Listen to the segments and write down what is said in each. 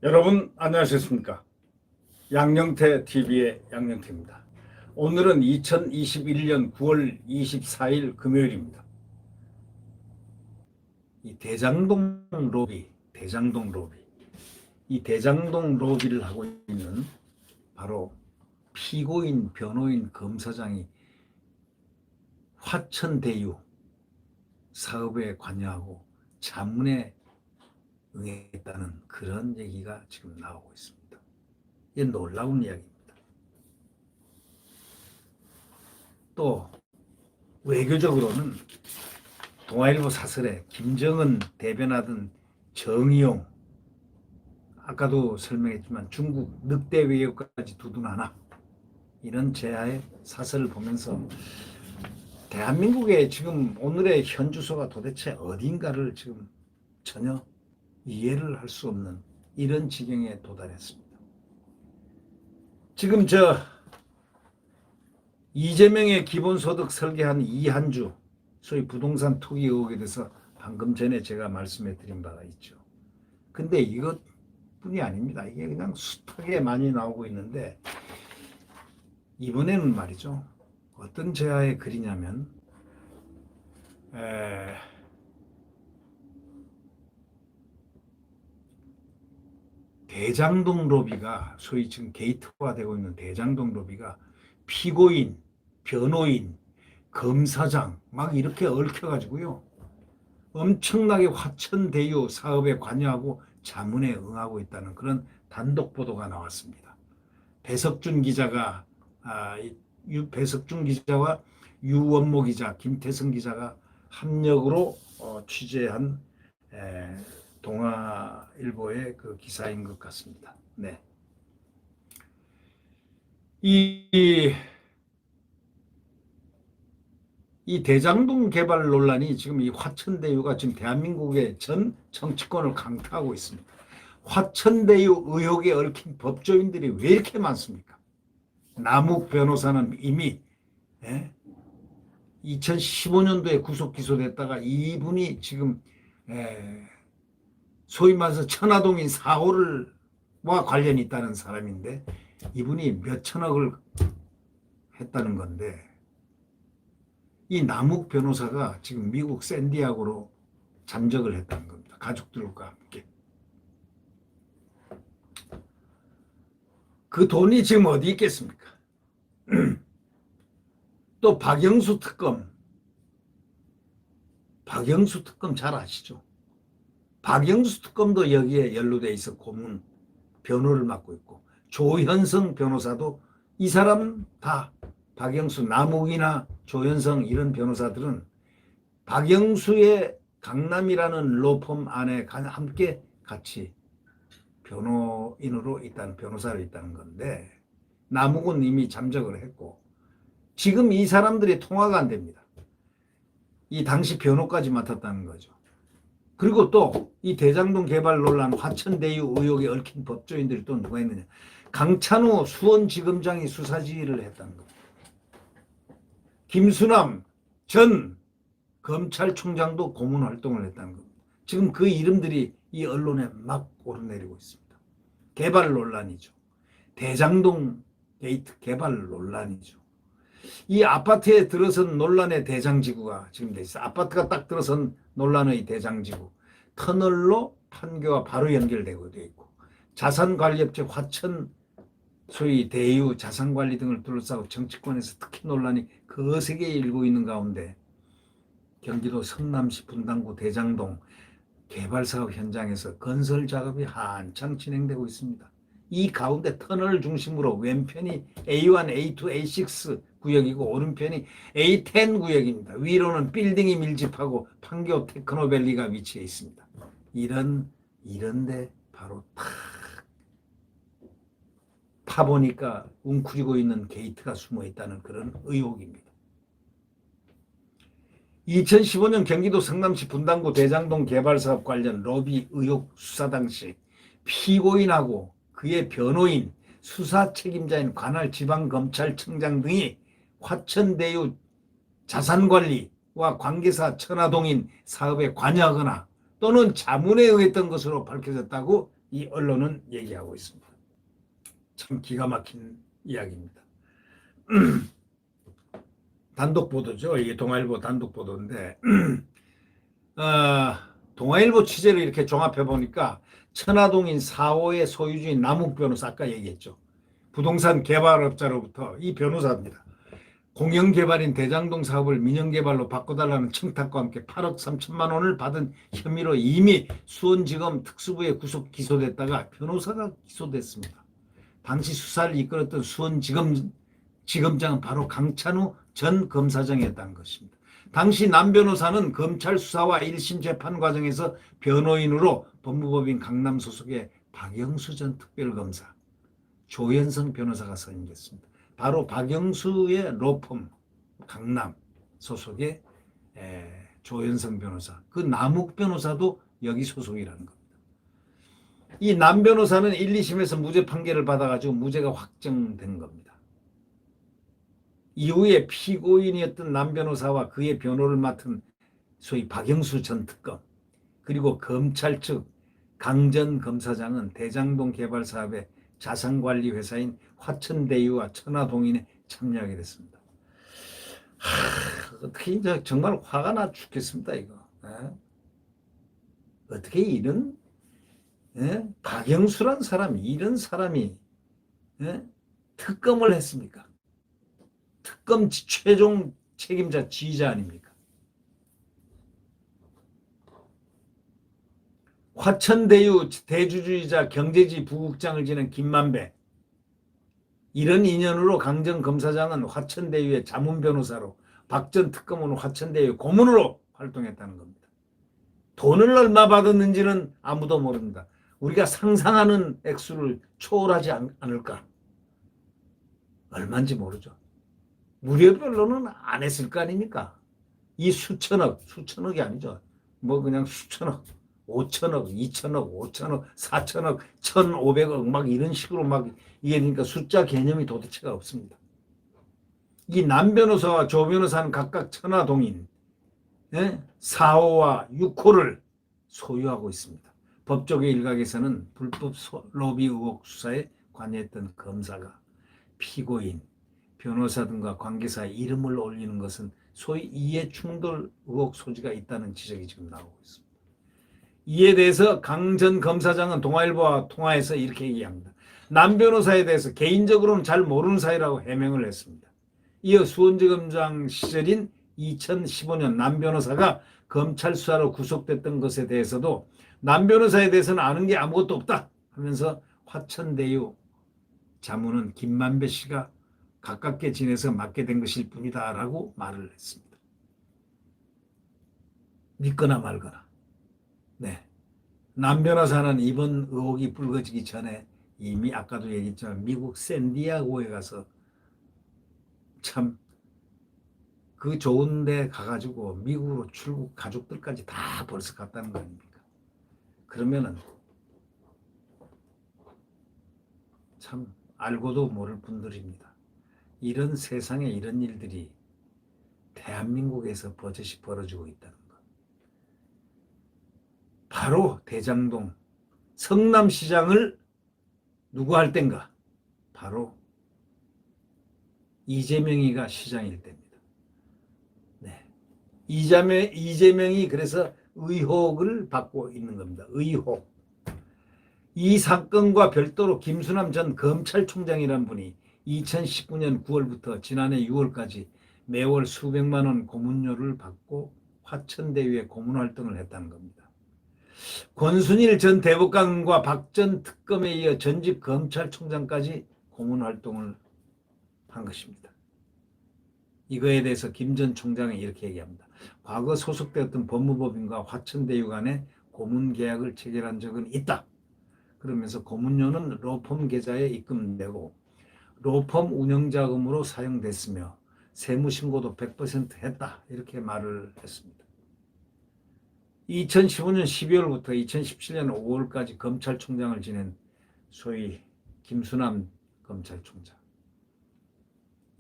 여러분 안녕하셨습니까? 양영태 TV의 양영태입니다. 오늘은 2021년 9월 24일 금요일입니다. 이 대장동 로비, 이 대장동 로비를 하고 있는 바로 피고인, 변호인, 검사장이 화천대유 사업에 관여하고 자문에 응했다는 그런 얘기가 지금 나오고 있습니다. 이게 놀라운 이야기입니다. 또 외교적으로는 동아일보 사설에 김정은 대변하던 정의용, 아까도 설명했지만 중국 늑대 외교까지 두둔하나, 이런 제야의 사설을 보면서 대한민국의 지금 오늘의 현 주소가 도대체 어딘가를 지금 전혀 이해를 할 수 없는 이런 지경에 도달했습니다. 지금 이재명의 기본소득 설계한 이한주 소위 부동산 투기 의혹에 대해서 방금 전에 제가 말씀해 드린 바가 있죠. 근데 이것뿐이 아닙니다. 이게 그냥 숱하게 많이 나오고 있는데, 이번에는 말이죠, 어떤 제야의 글이냐면 대장동 로비가, 소위 지금 게이트화되고 있는 대장동 로비가 피고인, 변호인, 검사장 막 이렇게 얽혀가지고요, 엄청나게 화천대유 사업에 관여하고 자문에 응하고 있다는 그런 단독 보도가 나왔습니다. 배석준 기자와 유원모 기자, 김태성 기자가 합력으로 취재한 동아일보의 그 기사인 것 같습니다. 네. 이 대장동 개발 논란이 지금 이 화천대유가 지금 대한민국의 전 정치권을 강타하고 있습니다. 화천대유 의혹에 얽힌 법조인들이 왜 이렇게 많습니까? 남욱 변호사는 이미 2015년도에 구속 기소됐다가 이분이 지금 소위 말해서 천화동인 4호와 관련이 있다는 사람인데, 이분이 몇 천억을 했다는 건데, 이 남욱 변호사가 지금 미국 샌디아고로 잠적을 했다는 겁니다. 가족들과 함께. 그 돈이 지금 어디 있겠습니까? 또 박영수 특검 잘 아시죠? 박영수 특검도 여기에 연루돼 있어 고문 변호를 맡고 있고, 조현성 변호사도, 이 사람 다 박영수, 남욱이나 조현성 이런 변호사들은 박영수의 강남이라는 로펌 안에 함께 같이 변호인으로 있다는, 변호사로 있다는 건데, 남욱은 이미 잠적을 했고 지금 이 사람들이 통화가 안 됩니다. 이 당시 변호까지 맡았다는 거죠. 그리고 또 이 대장동 개발 논란, 화천대유 의혹에 얽힌 법조인들이 또 누가 있느냐, 강찬호 수원지검장이 수사 지휘를 했다는 겁니다. 김수남 전 검찰총장도 고문 활동을 했다는 겁니다. 지금 그 이름들이 이 언론에 막 오르내리고 있습니다. 개발 논란이죠. 대장동 게이트 개발 논란이죠. 이 아파트에 들어선 논란의 대장지구가 지금 돼 있어요. 아파트가 딱 들어선 논란의 대장지구. 터널로 판교와 바로 연결되고 돼 있고, 자산관리업체 화천 소위 대유 자산관리 등을 둘러싸고 정치권에서 특히 논란이 거세게 일고 있는 가운데, 경기도 성남시 분당구 대장동 개발사업 현장에서 건설 작업이 한창 진행되고 있습니다. 이 가운데 터널 중심으로 왼편이 A1, A2, A6 구역이고 오른편이 A10 구역입니다. 위로는 빌딩이 밀집하고 판교 테크노밸리가 위치해 있습니다. 이런데 바로 탁 파보니까 웅크리고 있는 게이트가 숨어 있다는 그런 의혹입니다. 2015년 경기도 성남시 분당구 대장동 개발사업 관련 로비 의혹 수사 당시 피고인하고 그의 변호인, 수사 책임자인 관할 지방검찰청장 등이 화천대유 자산관리와 관계사 천화동인 사업에 관여하거나 또는 자문에 응했던 것으로 밝혀졌다고 이 언론은 얘기하고 있습니다. 참 기가 막힌 이야기입니다. 단독 보도죠. 이게 동아일보 단독 보도인데 동아일보 취재를 이렇게 종합해 보니까 천화동인 4호의 소유주인 남욱 변호사, 아까 얘기했죠. 부동산 개발업자로부터 이 변호사입니다. 공영개발인 대장동 사업을 민영개발로 바꿔달라는 청탁과 함께 8억 3천만 원을 받은 혐의로 이미 수원지검 특수부에 구속 기소됐다가 변호사가 기소됐습니다. 당시 수사를 이끌었던 수원지검장은 바로 강찬우 전 검사장이었다는 것입니다. 당시 남 변호사는 검찰 수사와 1심 재판 과정에서 변호인으로 법무법인 강남 소속의 박영수 전 특별검사, 조현성 변호사가 선임됐습니다. 바로 박영수의 로펌 강남 소속의 조현성 변호사, 그 남욱 변호사도 여기 소속이라는 겁니다. 이 남 변호사는 1, 2심에서 무죄 판결을 받아가지고 무죄가 확정된 겁니다. 이후에 피고인이었던 남 변호사와 그의 변호를 맡은 소위 박영수 전 특검, 그리고 검찰 측 강 전 검사장은 대장동 개발 사업의 자산관리 회사인 화천대유와 천화동인에 참여하게 됐습니다. 어떻게 이제 정말 화가 나 죽겠습니다, 이거. 어떻게 이런 박영수란 사람이, 이런 사람이 특검을 했습니까? 특검 최종 책임자 지휘자 아닙니까? 화천대유 대주주이자 경제지 부국장을 지낸 김만배, 이런 인연으로 강 전 검사장은 화천대유의 자문 변호사로, 박 전 특검은 화천대유 고문으로 활동했다는 겁니다. 돈을 얼마 받았는지는 아무도 모릅니다. 우리가 상상하는 액수를 초월하지 않을까? 얼마인지 모르죠. 무료별로는 안 했을 거 아닙니까? 이 수천억이 아니죠. 뭐 그냥 수천억, 5천억, 2천억, 5천억, 4천억, 1,500억 막 이런 식으로 막 이게 그러니까 숫자 개념이 도대체가 없습니다. 이 남 변호사와 조 변호사는 각각 천화동인 4호와 6호를 소유하고 있습니다. 법조계 일각에서는 불법 로비 의혹 수사에 관여했던 검사가 피고인, 변호사 등과 관계사의 이름을 올리는 것은 소위 이해충돌 의혹 소지가 있다는 지적이 지금 나오고 있습니다. 이에 대해서 강 전 검사장은 동아일보와 통화해서 이렇게 얘기합니다. 남 변호사에 대해서 개인적으로는 잘 모르는 사이라고 해명을 했습니다. 이어 수원지검장 시절인 2015년 남 변호사가 검찰 수사로 구속됐던 것에 대해서도 남 변호사에 대해서는 아는 게 아무것도 없다 하면서 화천대유 자문은 김만배 씨가 가깝게 지내서 맡게 된 것일 뿐이다 라고 말을 했습니다. 믿거나 말거나. 네. 남 변호사는 이번 의혹이 불거지기 전에 이미 아까도 얘기했지만 미국 샌디에고에 가서 참 그 좋은 데 가가지고 미국으로 출국 가족들까지 다 벌써 갔다는 거 아닙니까? 그러면은 참 알고도 모를 분들입니다. 이런 세상에 이런 일들이 대한민국에서 버젓이 벌어지고 있다는 것. 바로 대장동 성남시장을 누구 할 땐가? 바로 이재명이가 시장일 때입니다. 네. 이재명이 그래서 의혹을 받고 있는 겁니다. 의혹. 이 사건과 별도로 김수남 전 검찰총장이라는 분이 2019년 9월부터 지난해 6월까지 매월 수백만 원 고문료를 받고 화천대유에 고문 활동을 했다는 겁니다. 권순일 전 대법관과 박 전 특검에 이어 전직 검찰총장까지 고문 활동을 한 것입니다. 이거에 대해서 김 전 총장은 이렇게 얘기합니다. 과거 소속되었던 법무법인과 화천대유 간에 고문 계약을 체결한 적은 있다. 그러면서 고문료는 로펌 계좌에 입금되고 로펌 운영자금으로 사용됐으며 세무신고도 100% 했다. 이렇게 말을 했습니다. 2015년 12월부터 2017년 5월까지 검찰총장을 지낸 소위 김수남 검찰총장.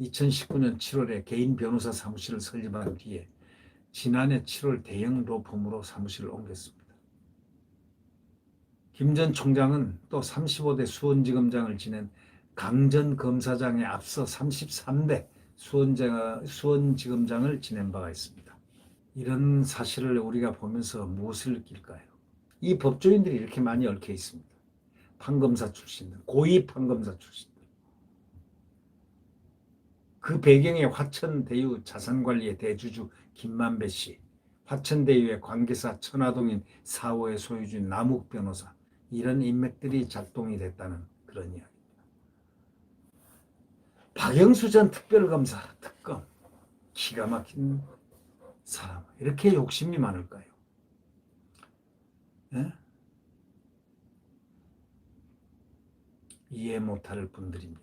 2019년 7월에 개인 변호사 사무실을 설립한 뒤에 지난해 7월 대형 로펌으로 사무실을 옮겼습니다. 김 전 총장은 또 35대 수원지검장을 지낸 강 전 검사장에 앞서 33대 수원지검장을 지낸 바가 있습니다. 이런 사실을 우리가 보면서 무엇을 느낄까요? 이 법조인들이 이렇게 많이 얽혀 있습니다. 판검사 출신들, 고위 판검사 출신들. 그 배경에 화천대유 자산관리의 대주주 김만배 씨, 화천대유의 관계사 천화동인 4호의 소유주인 남욱 변호사, 이런 인맥들이 작동이 됐다는 그런 이야기입니다. 박영수 전 특별검사, 특검, 기가 막힌 사람, 이렇게 욕심이 많을까요? 예? 이해 못할 분들입니다.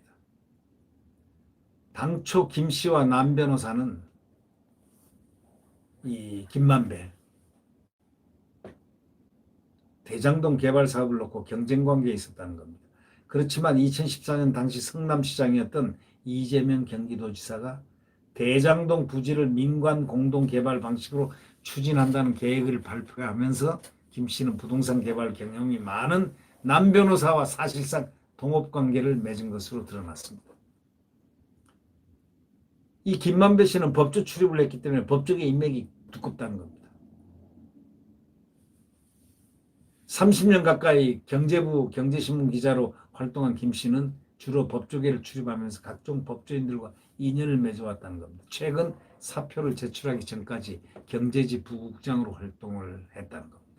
당초 김 씨와 남 변호사는 이 김만배 대장동 개발 사업을 놓고 경쟁관계에 있었다는 겁니다. 그렇지만 2014년 당시 성남시장이었던 이재명 경기도지사가 대장동 부지를 민관 공동개발 방식으로 추진한다는 계획을 발표하면서 김 씨는 부동산 개발 경험이 많은 남 변호사와 사실상 동업관계를 맺은 것으로 드러났습니다. 이 김만배 씨는 법조 출입을 했기 때문에 법조계 인맥이 두껍다는 겁니다. 30년 가까이 경제부 경제신문 기자로 활동한 김 씨는 주로 법조계를 출입하면서 각종 법조인들과 인연을 맺어왔다는 겁니다. 최근 사표를 제출하기 전까지 경제지 부국장으로 활동을 했다는 겁니다.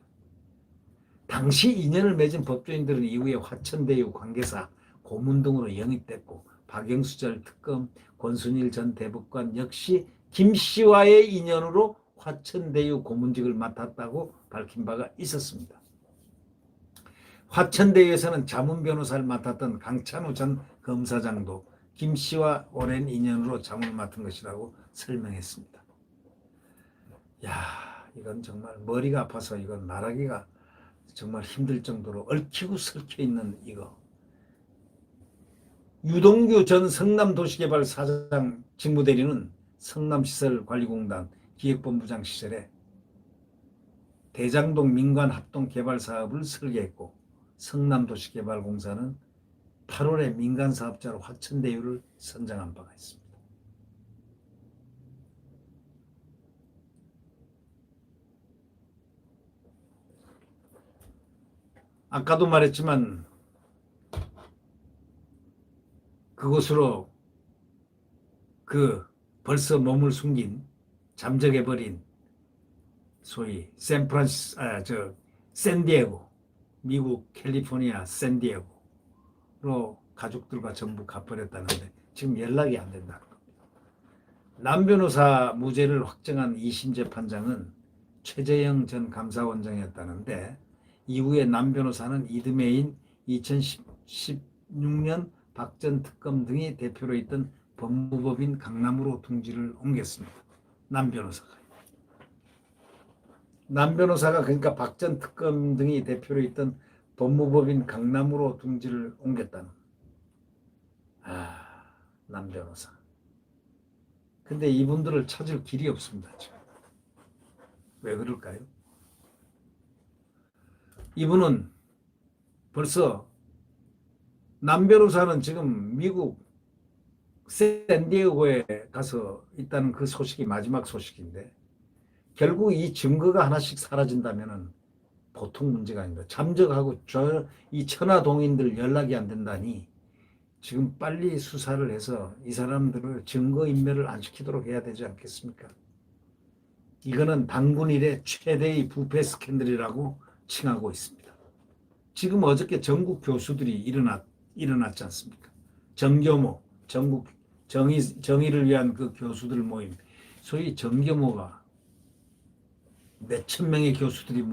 당시 인연을 맺은 법조인들은 이후에 화천대유 관계사, 고문 등으로 영입됐고 박영수 전 특검, 권순일 전 대법관 역시 김 씨와의 인연으로 화천대유 고문직을 맡았다고 밝힌 바가 있었습니다. 화천대유에서는 자문 변호사를 맡았던 강찬우 전 검사장도 김 씨와 오랜 인연으로 자문을 맡은 것이라고 설명했습니다. 야, 이건 정말 머리가 아파서 이건 말하기가 정말 힘들 정도로 얽히고 설켜 있는 이거. 유동규 전 성남도시개발 사장 직무대리는 성남시설관리공단 기획본부장 시절에 대장동 민간합동개발 사업을 설계했고 성남도시개발공사는 8월에 민간사업자로 화천대유를 선정한 바가 있습니다. 아까도 말했지만 그곳으로 벌써 몸을 숨긴 잠적해버린 소위 샌디에고, 미국 캘리포니아 샌디에고로 가족들과 전부 가버렸다는데 지금 연락이 안 된다는 겁니다. 남 변호사 무죄를 확정한 2심 재판장은 최재형 전 감사원장이었다는데 이후에 남 변호사는 이듬해인 2016년 박 전 특검 등이 대표로 있던 법무법인 강남으로 둥지를 옮겼습니다. 남 변호사가 그러니까 박 전 특검 등이 대표로 있던 법무법인 강남으로 둥지를 옮겼다는. 남 변호사. 근데 이분들을 찾을 길이 없습니다. 지금. 왜 그럴까요? 이분은 벌써 남 변호사는 지금 미국 샌디에고에 가서 있다는 그 소식이 마지막 소식인데 결국 이 증거가 하나씩 사라진다면 보통 문제가 아닙니다. 잠적하고 이 천하동인들 연락이 안 된다니 지금 빨리 수사를 해서 이 사람들을 증거인멸을 안 시키도록 해야 되지 않겠습니까? 이거는 당군 이래 최대의 부패 스캔들이라고 칭하고 있습니다. 지금 어저께 전국 교수들이 일어났지 않습니까? 정교모, 전국 정의를 위한 그 교수들 모임, 소위 정교모가 몇천 명의 교수들이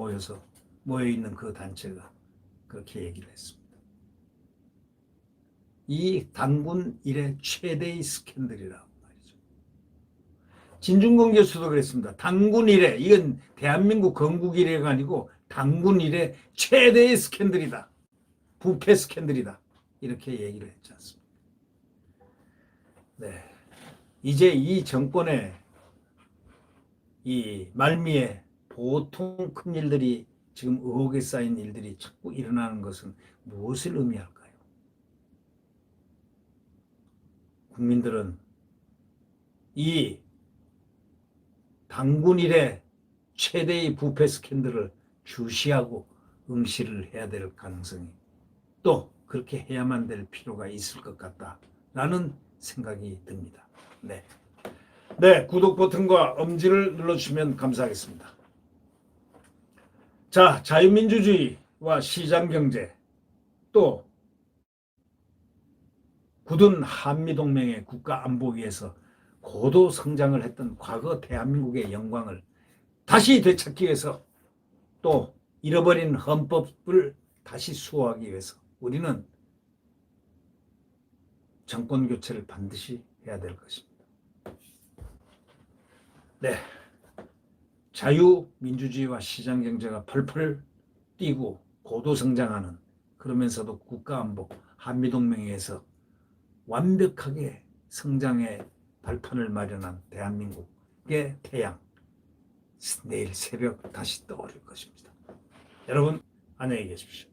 모여있는 그 단체가 그렇게 얘기를 했습니다. 이 당군 이래 최대의 스캔들이라고 말이죠. 진중권 교수도 그랬습니다. 당군 이래, 이건 대한민국 건국 이래가 아니고 당군 이래 최대의 스캔들이다. 부패 스캔들이다. 이렇게 얘기를 했지 않습니까? 네. 이제 이 정권의 이 말미에 보통 큰 일들이 지금 의혹에 쌓인 일들이 자꾸 일어나는 것은 무엇을 의미할까요? 국민들은 이 당군 이래 최대의 부패 스캔들을 주시하고 응시를 해야 될 가능성이 또 그렇게 해야만 될 필요가 있을 것 같다라는 생각이 듭니다. 네. 네, 구독 버튼과 엄지를 눌러주시면 감사하겠습니다. 자, 자유민주주의와 시장경제 또 굳은 한미동맹의 국가안보위에서 고도 성장을 했던 과거 대한민국의 영광을 다시 되찾기 위해서 또 잃어버린 헌법을 다시 수호하기 위해서 우리는 정권 교체를 반드시 해야 될 것입니다. 네, 자유민주주의와 시장경제가 펄펄 뛰고 고도 성장하는 그러면서도 국가안보 한미동맹에서 완벽하게 성장의 발판을 마련한 대한민국의 태양 내일 새벽 다시 떠오를 것입니다. 여러분 안녕히 계십시오.